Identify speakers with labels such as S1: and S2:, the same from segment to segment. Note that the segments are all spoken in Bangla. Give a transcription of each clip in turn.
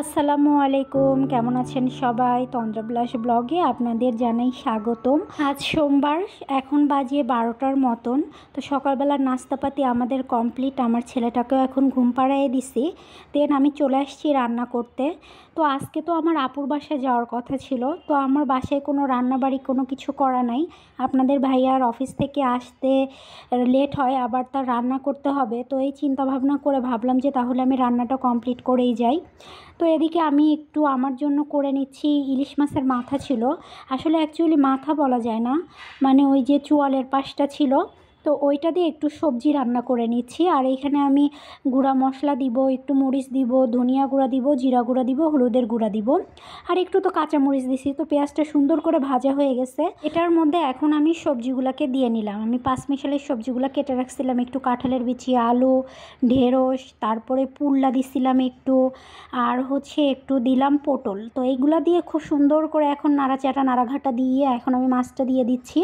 S1: আসসালামু আলাইকুম, কেমন আছেন সবাই? তন্দ্রাবিলাস ব্লগে আপনাদের জানাই স্বাগতম। আজ সোমবার, এখন বাজে 12টার মতন। তো সকালবেলার নাস্তাপাতি আমাদের কমপ্লিট। আমার ছেলেটাকেও এখন ঘুম পাড়াইয়ে দিছি। দেন আমি চলে আসছি রান্না করতে। তো আজকে তো আমার আপুর বাসায় যাওয়ার কথা ছিল। তো আমার বাসায় কোনো রান্নাবাড়ি কোনো কিছু করা নাই। আপনাদের ভাইয়ার অফিস থেকে আসতে লেট হয়, আবার তার রান্না করতে হবে। তো এই চিন্তা ভাবনা করে ভাবলাম যে তাহলে আমি রান্নাটা কমপ্লিট করেই যাই। তো এদিকে আমি একটু আমার জন্য করে নিচ্ছি, ইলিশ মাছের মাথা ছিল। আসলে অ্যাকচুয়ালি মাথা বলা যায় না, মানে ওই যে চোয়ালের পাশটা ছিল। তো ওইটা দিয়ে একটু সবজি রান্না করে নিচ্ছি। আর এইখানে আমি গুঁড়া মশলা দিব, একটু মরিচ দিব, ধনিয়া গুঁড়া দিব, জিরা গুঁড়া দিব, হলুদের গুঁড়া দিব, আর একটু তো কাঁচা মরিচ দিছি। তো পেঁয়াজটা সুন্দর করে ভাজা হয়ে গেছে। এটার মধ্যে এখন আমি সবজিগুলোকে দিয়ে নিলাম। আমি 5 মিশালের সবজিগুলো কেটে রাখছিলাম, একটু কাঁঠালের বিচি, আলু, ঢেঁড়স, তারপরে পুল্লা দিছিলাম একটু, আর হচ্ছে একটু দিলাম পটল। তো এইগুলা দিয়ে খুব সুন্দর করে এখন নাড়াচাটা নাড়াঘাটা দিয়ে এখন আমি মাছটা দিয়ে দিচ্ছি।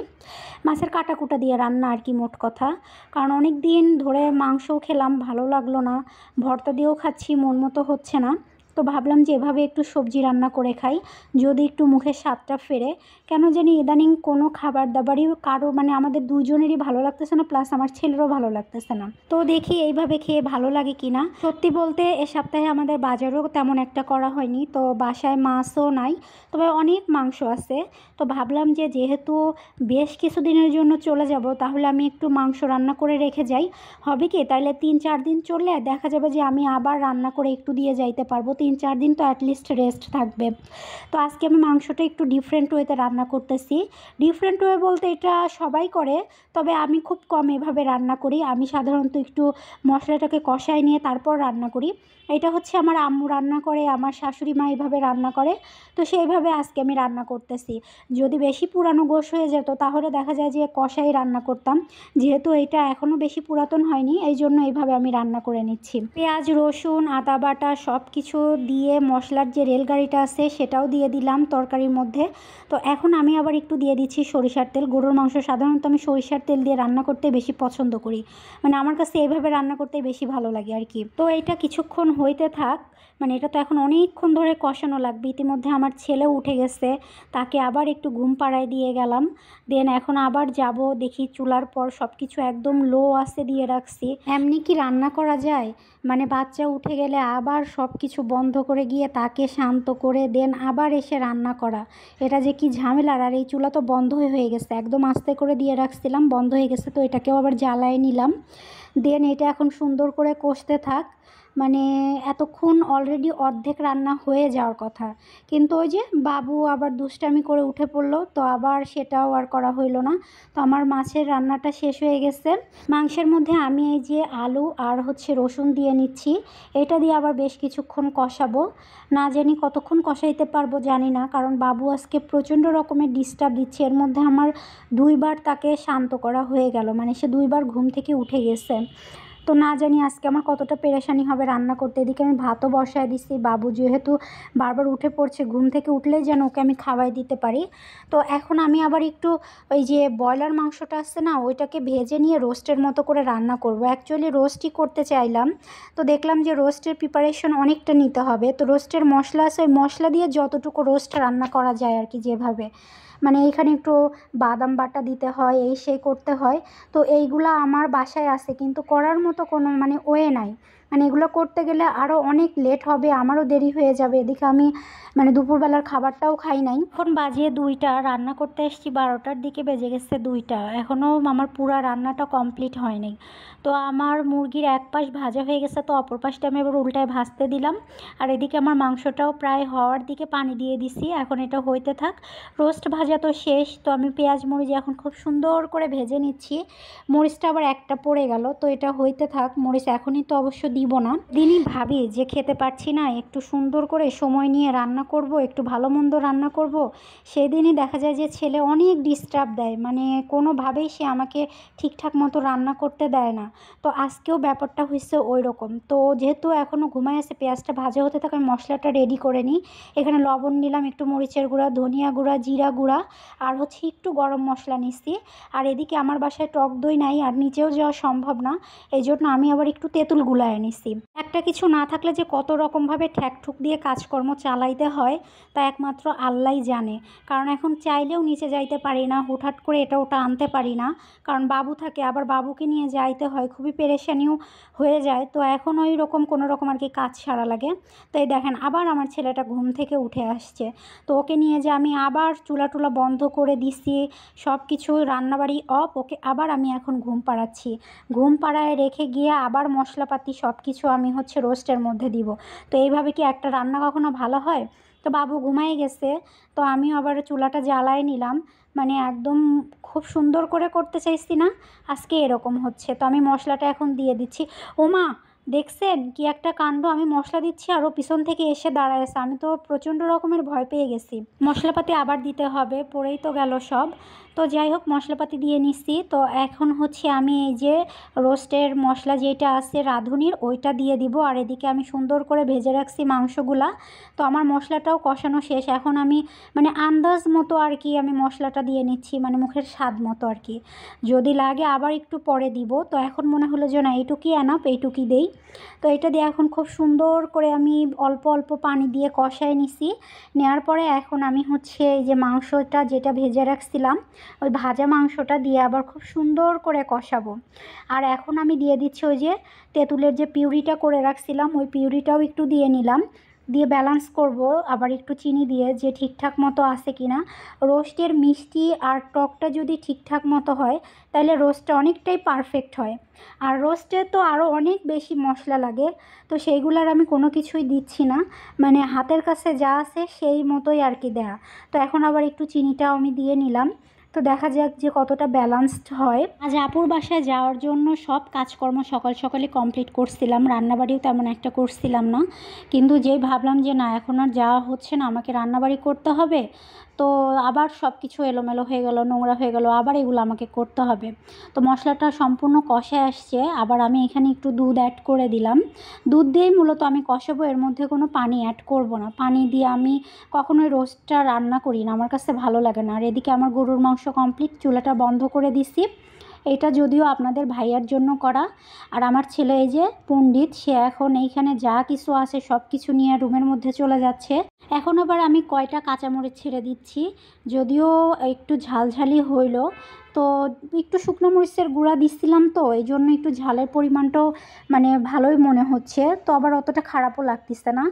S1: মাছের কাটাকুটা দিয়ে রান্না আর কি, মোট কথা। কারণ অনেক দিন ধরে মাংসও খেলাম, ভালো লাগলো না। ভর্তা দিয়েও খাচ্ছি, মন মতো হচ্ছে না। তো ভাবলাম যে এভাবে একটু সবজি রান্না করে খাই, যদি একটু মুখের স্বাদটা ফেরে। কেন জানি ইদানিং কোনো খাবার দাবারই কারো, মানে আমাদের দুজনেরই ভালো লাগতেছে না, প্লাস আমার ছেলেরও ভালো লাগতেছে না। তো দেখি এইভাবে খেয়ে ভালো লাগে কিনা। সত্যি বলতে এ সপ্তাহে আমাদের বাজারও তেমন একটা করা হয়নি, তো বাসায় মাছও নাই, তবে অনেক মাংস আছে। তো ভাবলাম যে যেহেতু বেশ কিছুদিনের জন্য চলে যাব, তাহলে আমি একটু মাংস রান্না করে রেখে যাই। হবে কি, তাহলে 3-4 দিন চললে দেখা যাবে যে আমি আবার রান্না করে একটু দিয়ে যাইতে পারবো। 3-4 দিন তো অ্যাটলিস্ট রেস্ট থাকবে। তো আজকে আমি মাংসটা একটু ডিফারেন্ট ওয়েতে রান্না করতেছি। ডিফারেন্ট ওয়ে বলতে এটা সবাই করে, তবে আমি খুব কম এভাবে রান্না করি। আমি সাধারণত একটু মশলাটাকে কষায় নিয়ে তারপর রান্না করি। এটা হচ্ছে আমার আম্মু রান্না করে, আমার শাশুড়ি মা এইভাবে রান্না করে। তো সেইভাবে আজকে আমি রান্না করতেছি। যদি বেশি পুরানো গোশ হয়ে যেত তাহলে দেখা যায় যে কষাই রান্না করতাম। যেহেতু এটা এখনও বেশি পুরাতন হয়নি, এই জন্য এইভাবে আমি রান্না করে নিচ্ছি। পেঁয়াজ, রসুন, আদা বাটা সব কিছু দিয়ে মশলার যে রেলগাড়িটা আছে সেটাও দিয়ে দিলাম তরকারির মধ্যে। তো এখন আমি আবার একটু দিয়ে দিচ্ছি সরিষার তেল। গরুর মাংস সাধারণত আমি সরিষার তেল দিয়ে রান্না করতে বেশি পছন্দ করি, মানে আমার কাছে এইভাবে রান্না করতে বেশি ভালো লাগে আর কি। তো এটা কিছুক্ষণ হইতে থাক, মানে এটা তো এখন অনেকক্ষণ ধরে কষানো লাগবে। ইতিমধ্যে আমার ছেলেও উঠে গেছে, তাকে আবার একটু ঘুম পাড়ায় দিয়ে গেলাম। দেন এখন আবার যাব, দেখি চুলার পর সব কিছু একদম লো আঁচে দিয়ে রাখছি। এমনি কি রান্না করা যায়? মানে বাচ্চা উঠে গেলে আবার সব কিছু বন্ধ করে গিয়ে তাকে শান্ত করে দেন আবার এসে রান্না করা, এটা যে কি ঝামেলার। আর এই চুলা তো বন্ধ হয়ে গেছে, একদম আস্তে করে দিয়ে রাখছিলাম, বন্ধ হয়ে গেছে। তো এটাকেও আবার জ্বালায় নিলাম। দেন এটা এখন সুন্দর করে কষতে থাক। মানে এতক্ষণ অলরেডি অর্ধেক রান্না হয়ে যাওয়ার কথা, কিন্তু ওই যে বাবু আবার দুষ্টামি করে উঠে পড়লো, তো আবার সেটাও আর করা হইলো না। তো আমার মাছের রান্নাটা শেষ হয়ে গেছে। মাংসের মধ্যে আমি এই যে আলু আর হচ্ছে রসুন দিয়ে নিচ্ছি। এটা দিয়ে আবার বেশ কিছুক্ষণ কষাবো। না জানি কতক্ষণ কষাইতে পারবো জানি না, কারণ বাবু আজকে প্রচণ্ড রকমের ডিস্টার্ব দিচ্ছে। এর মধ্যে আমার 2বার তাকে শান্ত করা হয়ে গেল, মানে সে 2বার ঘুম থেকে উঠে গেছে। তো না জানি আজকে আমার কতটা পেরেশানি হবে রান্না করতে। এদিকে আমি ভাতও বসায় দিচ্ছি, বাবু যেহেতু বারবার উঠে পড়ছে, ঘুম থেকে উঠলেই যেন ওকে আমি খাওয়াই দিতে পারি। তো এখন আমি আবার একটু ওই যে ব্রয়লার মাংসটা আসছে না, ওইটাকে ভেজে নিয়ে রোস্টের মতো করে রান্না করব। অ্যাকচুয়ালি রোস্টই করতে চাইলাম, তো দেখলাম যে রোস্টের প্রিপারেশন অনেকটা নিতে হবে। তো রোস্টের মশলা আছে, ওই মশলা দিয়ে যতটুকু রোস্ট রান্না করা যায় আর কি, যেভাবে মানে এইখানে একটু বাদাম বাটা দিতে হয়, এই সেই করতে হয়। তো এইগুলা আমার বাসায় আছে, কিন্তু করার মতো কোনো মানে ওয়ে নাই। মানে এগুলো করতে গেলে আরও অনেক লেট হবে, আমারও দেরি হয়ে যাবে। এদিকে আমি মানে দুপুরবেলার খাবারটাও খাই নাই। এখন বাজে 2টা, রান্না করতে এসেছি 12টার দিকে, বেজে গেছে 2টা, এখনও আমার পুরা রান্নাটা কমপ্লিট হয় নাই। তো আমার মুরগির এক পাশ ভাজা হয়ে গেছে, তো অপর পাশটা আমি এবার উল্টায় ভাজতে দিলাম। আর এদিকে আমার মাংসটাও প্রায় হওয়ার দিকে, পানি দিয়ে দিছি, এখন এটা হইতে থাক। রোস্ট ভাজা তো শেষ, তো আমি পেঁয়াজ মরিচ এখন খুব সুন্দর করে ভেজে নিচ্ছি। মরিচটা আবার একটা পড়ে গেল, তো এটা হইতে থাক। মরিচ এখনই তো অবশ্য দিব না। দিনই ভাবি যে খেতে পারছি না, একটু সুন্দর করে সময় নিয়ে রান্না করব, একটু ভালো মন্দ রান্না করব। সেই দিনই দেখা যায় যে ছেলে অনেক ডিস্টার্ব দেয়, মানে কোনোভাবেই সে আমাকে ঠিকঠাক মতো রান্না করতে দেয় না। তো আজকেও ব্যাপারটা হয়েছে ওই রকম। তো যেহেতু এখনও ঘুমায় আছে, পেঁয়াজটা ভাজা হতে থাকে, আমি মশলাটা রেডি করে নিই। এখানে লবণ নিলাম, একটু মরিচের গুঁড়া, ধনিয়া গুঁড়া, জিরা গুঁড়া, আর হচ্ছে একটু গরম মশলা নিচ্ছি। আর এদিকে আমার বাসায় টক দই নাই, আর নিচেও যাওয়া সম্ভব না, এই জন্য আমি আবার একটু তেঁতুল গুলায় নিচ্ছি। নিছি। একটা কিছু না থাকলে যে কত রকমভাবে ঠ্যাকঠুক দিয়ে কাজকর্ম চালাইতে হয় তা একমাত্র আল্লাহই জানে। কারণ এখন চাইলেও নিচে যাইতে পারি না, হুটহাট করে এটা ওটা আনতে পারি না, কারণ বাবু থাকে, আবার বাবুকে নিয়ে যাইতে হয়, খুবই পেরেশানিও হয়ে যায়। তো এখন ওই রকম কোনো রকম আর কি কাজ সারা লাগে। তো এই দেখেন আবার আমার ছেলেটা ঘুম থেকে উঠে আসছে, তো ওকে নিয়ে যে আমি আবার চুলা টুলা বন্ধ করে দিছি, সব কিছু রান্নাবাড়ি অফ, ওকে আবার আমি এখন ঘুম পাড়াচ্ছি। ঘুম পাড়ায় রেখে গিয়ে আবার মশলাপাতি সব কিছু আমি হচ্ছে রোস্টের মধ্যে দিব। তো এইভাবে কি একটা রান্না কখনো ভালো হয়? তো বাবু ঘুমাই গেছে, তো আমিও আবার চুলাটা জ্বালায় নিলাম। মানে একদম খুব সুন্দর করে করতে চাইছি না, আজকে এরকম হচ্ছে। তো আমি মশলাটা এখন দিয়ে দিচ্ছি। ওমা, দেখছেন কি একটা কাণ্ড! আমি মশলা দিচ্ছি আর ও পিছন থেকে এসে দাঁড়ায়ছে, আমি তো প্রচণ্ড রকমের ভয় পেয়ে গেছি। মশলাপাতি আবার দিতে হবে, পড়েই তো গেল সব। তো যাই হোক, মশলাপাতি দিয়ে নিচ্ছি। তো এখন হচ্ছে আমি এই যে রোস্টের মশলা যেটা আছে রাঁধুনির, ওইটা দিয়ে দিব। আর এদিকে আমি সুন্দর করে ভেজে রাখছি মাংসগুলা। তো আমার মশলাটাও কষানো শেষ, এখন আমি মানে আন্দাজ মতো আর কি আমি মশলাটা দিয়ে নিচ্ছি, মানে মুখের স্বাদ মতো আর কি। যদি লাগে আবার একটু পরে দিব। তো এখন মনে হলো যে না, এইটুকুই এনাফ, এইটুকুই দেই। তো এটা দিয়ে এখন খুব সুন্দর করে আমি অল্প অল্প পানি দিয়ে কষায় নিছি। নেওয়ার পরে এখন আমি হচ্ছে এই যে মাংসটা যেটা ভেজে রাখছিলাম, ওই ভাজা মাংসটা দিয়ে আবার খুব সুন্দর করে কষাবো। আর এখন আমি দিয়ে দিচ্ছি ওই যে তেঁতুলের যে পিউরিটা করে রাখছিলাম, ওই পিউরিটাও একটু দিয়ে নিলাম। দিয়ে ব্যালেন্স করব আবার একটু চিনি দিয়ে, যে ঠিকঠাক মতো আছে কি না। রোস্টের মিষ্টি আর টকটা যদি ঠিকঠাক মতো হয় তাহলে রোস্টটা অনেকটাই পারফেক্ট হয়। আর রোস্টে তো আরও অনেক বেশি মশলা লাগে, তো সেইগুলার আমি কোনো কিছুই দিচ্ছি না, মানে হাতের কাছে যা আছে সেই মতোই আর কি দেয়া। তো এখন আবার একটু চিনিটাও আমি দিয়ে নিলাম। তো দেখা যাক যে কতটা ব্যালেন্সড হয়। আজ আপুর বাসায় যাওয়ার জন্য সব কাজকর্ম সকাল সকালে কমপ্লিট করছিলাম, রান্নাবাড়িও তেমন একটা করছিলাম না। কিন্তু যেই ভাবলাম যে না, এখন আর যাওয়া হচ্ছে না, আমাকে রান্নাবাড়ি করতে হবে, তো আবার সব কিছু এলোমেলো হয়ে গেল, নোংরা হয়ে গেল, আবার এগুলো আমাকে করতে হবে। তো মশলাটা সম্পূর্ণ কষায় আসছে, আবার আমি এখানে একটু দুধ অ্যাড করে দিলাম। দুধ দিয়েই মূলত আমি কষাবো, এর মধ্যে কোনো পানি অ্যাড করব না। পানি দিয়ে আমি কখনোই রোস্টটা রান্না করি না, আমার কাছে ভালো লাগে না। আর এদিকে আমার গরুর মাংস কমপ্লিট, চুলাটা বন্ধ করে দিছি। এটা যদিও আপনাদের ভাইয়ার জন্য করা। আর আমার ছেলে এই যে পণ্ডিত, সে এখন এইখানে যা কিছু আছে সব কিছু নিয়ে রুমের মধ্যে চলে যাচ্ছে। এখন আবার আমি কয়টা কাঁচামরিচ ছেড়ে দিচ্ছি, যদিও একটু ঝালঝালি হইল। তো একটু শুকনো মরিচের গুঁড়া দিচ্ছিলাম, তো এই জন্য একটু ঝালের পরিমাণটাও মানে ভালোই মনে হচ্ছে, তো আবার অতটা খারাপও লাগতেছে না।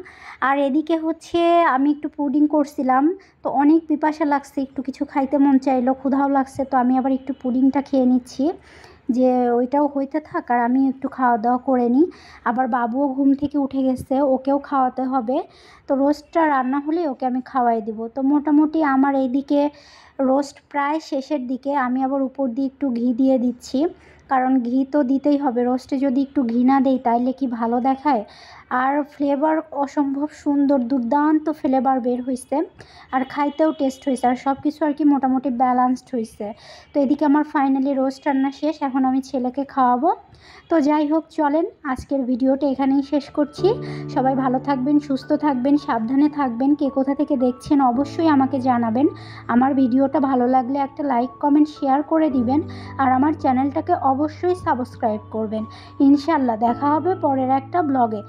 S1: আর এদিকে হচ্ছে আমি একটু পুডিং করছিলাম, তো অনেক পিপাসা লাগছে, একটু কিছু খাইতে মন চাইলো, ক্ষুধাও লাগছে, তো আমি আবার একটু পুডিংটা খেয়ে নিচ্ছি, যে ওইটাও হইতে থাক আর আমি একটু খাওয়া দাওয়া করে নিই। আবার বাবুও ঘুম থেকে উঠে গেছে, ওকেও খাওয়াতে হবে। তো রোস্টটা রান্না হলে ওকে আমি খাওয়াই দিব। তো মোটামুটি আমার এইদিকে রোস্ট প্রায় শেষের দিকে। আমি আবার উপর দিয়ে একটু ঘি দিয়ে দিচ্ছি, কারণ ঘি তো দিতেই হবে, রোস্টে যদি একটু ঘি না দেই তাইলে কি ভালো দেখায়? আর ফ্লেভার অসম্ভব সুন্দর, দুর্দান্ত ফ্লেভার বের হয়েছে, আর খাইতেও টেস্ট হয়েছে, আর সব কিছু আর কি মোটামুটি ব্যালেন্সড হয়েছে। তো এদিকে আমার ফাইনালি রোস্ট রান্না শেষ, এখন আমি ছেলেকে খাওয়াবো। তো যাই হোক, চলেন আজকের ভিডিওটা এখানেই শেষ করছি। সবাই ভালো থাকবেন, সুস্থ থাকবেন, সাবধানে থাকবেন। কে কোথা থেকে দেখছেন অবশ্যই আমাকে জানাবেন। আমার ভিডিওটা ভালো লাগলে একটা লাইক কমেন্ট শেয়ার করে দিবেন, আর আমার চ্যানেলটাকে অবশ্যই সাবস্ক্রাইব করবেন। ইনশাল্লাহ দেখা হবে পরের একটা ব্লগে।